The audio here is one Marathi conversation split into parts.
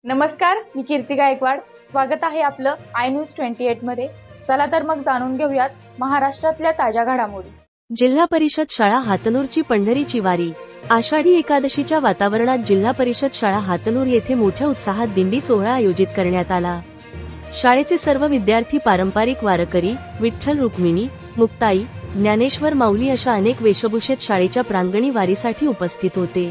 नमस्कार, मी कीर्ती गायकवाड। स्वागत आहे आपलं आय न्यूज 28 मध्ये। चला तर मग जाणून घेऊयात महाराष्ट्रातल्या ताज्या घडामोडी। जिल्हा परिषद शाळा हातनूरची पंढरीची वारी। आषाढी एकादशीच्या वातावरणात जिल्हा परिषद शाळा हातनूर येथे मोठ्या उत्साहात दिंडी सोहळा आयोजित करण्यात आला। शाळेचे सर्व विद्यार्थी पारंपरिक वारकरी, विठ्ठल रुक्मिणी, मुक्ताई, ज्ञानेश्वर माऊली अशा अनेक वेशभूषेत शाळेच्या प्रांगणी वारीसाठी उपस्थित होते।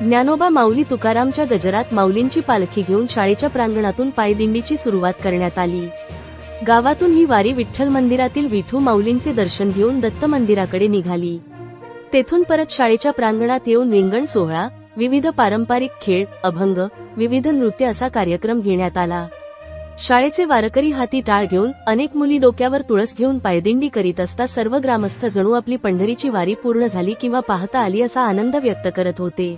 ज्ञानोबा माऊली तुकारामच्या गजरात माऊलींची पालखी घेऊन शाळेच्या प्रांगणातून पायदिंडीची सुरुवात करण्यात आली। गावातून ही वारी विठ्ठल मंदिरातील विठू माऊलींचे दर्शन घेऊन दत्त मंदिराकडे निघाली। तेथून परत शाळेच्या प्रांगणात येऊन रिंगण सोहळा, विविध पारंपरिक खेळ, अभंग, विविध नृत्य असा कार्यक्रम घेण्यात आला। शाळेचे वारकरी हाती टाळ घेऊन, अनेक मुली डोक्यावर तुळस घेऊन पायदिंडी करीत असता सर्व ग्रामस्थ जणू आपली पंढरीची वारी पूर्ण झाली किंवा पाहता आली असा आनंद व्यक्त करत होते।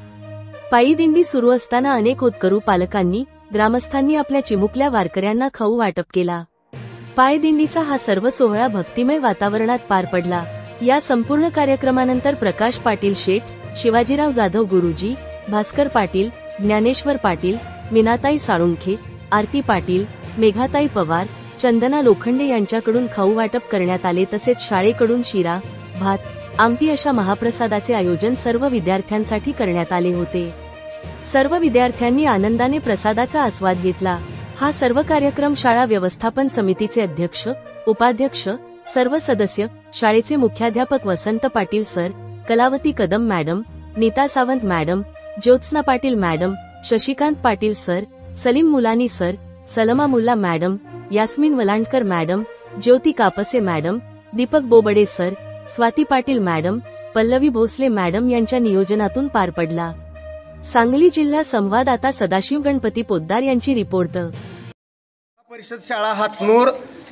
पायी दिंडी सुरू असताना अनेक होतकरू पालकांनी, ग्रामस्थांनी आपल्या चिमुकल्या वारकऱ्यांना खाऊ वाटप केला। पायदिंडीचा हा सर्व सोहळा भक्तिमय वातावरणात पार पडला। या संपूर्ण कार्यक्रमानंतर प्रकाश पाटील शेठ, शिवाजीराव जाधव गुरुजी, भास्कर पाटील, ज्ञानेश्वर पाटील, मीनाताई साळुंखे, आरती पाटील, मेघाताई पवार, चंदना लोखंडे यांच्याकडून खाऊ वाटप करण्यात आले। तसेच शाळेकडून शिरा, भात, आमटी अशा महाप्रसादाचे आयोजन सर्व विद्यार्थ्यांसाठी करण्यात आले होते। सर्व विद्यार्थ्यांनी आनंदाने प्रसादाचा आस्वाद घेतला। हा सर्व कार्यक्रम शाळा व्यवस्थापन समितीचे अध्यक्ष, उपाध्यक्ष, सर्व सदस्य, शाळेचे मुख्याध्यापक Vasant Patil sir, Kalavati Kadam madam, Neeta Sawant madam, Jyotsna Patil madam, Shashikant Patil sir, Salim Mulani sir, Salma Mulla madam, Yasmin Walandkar madam, Jyoti Kapse madam, Deepak Bobade sir, Swati Patil madam, Pallavi Bhosale madam यांच्या नियोजनातून पार पडला। सांगली जिल्हा संवाददाता सदाशिव गणपती पोद्दार यांची रिपोर्ट। परिषद शाळा हातनूर,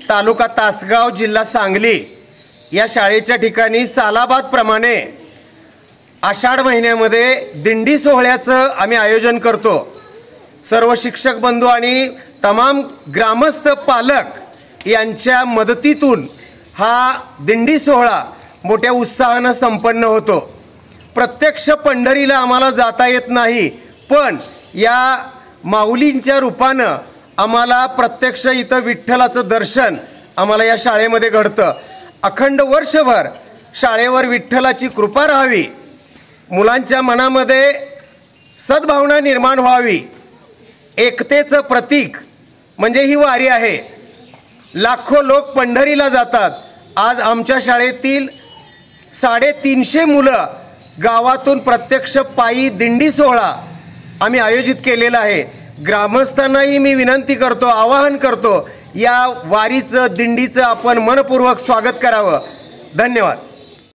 तालुका तासगाव, जिल्हा सांगली या शाळेच्या ठिकाणी सालाबाद प्रमाणे आषाढ महिन्यामध्ये दिंडी सोहळ्याचं आम्ही आयोजन करतो। सर्व शिक्षक बंधू आणि तमाम ग्रामस्थ पालक यांच्या मदतीतून हा दिंडी सोहळा मोठ्या उत्साहाने संपन्न होतो। प्रत्यक्ष पंढरीला आम्हाला जाता येत नाही, पण या माऊलींच्या रूपानं आम्हाला प्रत्यक्ष इथं विठ्ठलाचं दर्शन आम्हाला या शाळेमध्ये घडतं। अखंड वर्षभर शाळेवर विठ्ठलाची कृपा राहावी, मुलांच्या मनामध्ये सद्भावना निर्माण व्हावी, एकतेचं प्रतीक म्हणजे ही वारी आहे। लाखो लोक पंढरीला जातात। आज आमच्या शाळेतील 350 मुलं गावातून प्रत्यक्ष पायी दिंडी सोहळा आम्ही आयोजित केलेला आहे। ग्रामस्थांनाही मी विनंती करतो, आवाहन करतो, या वारीचं दिंडीचं आपण मनपूर्वक स्वागत करावं। धन्यवाद।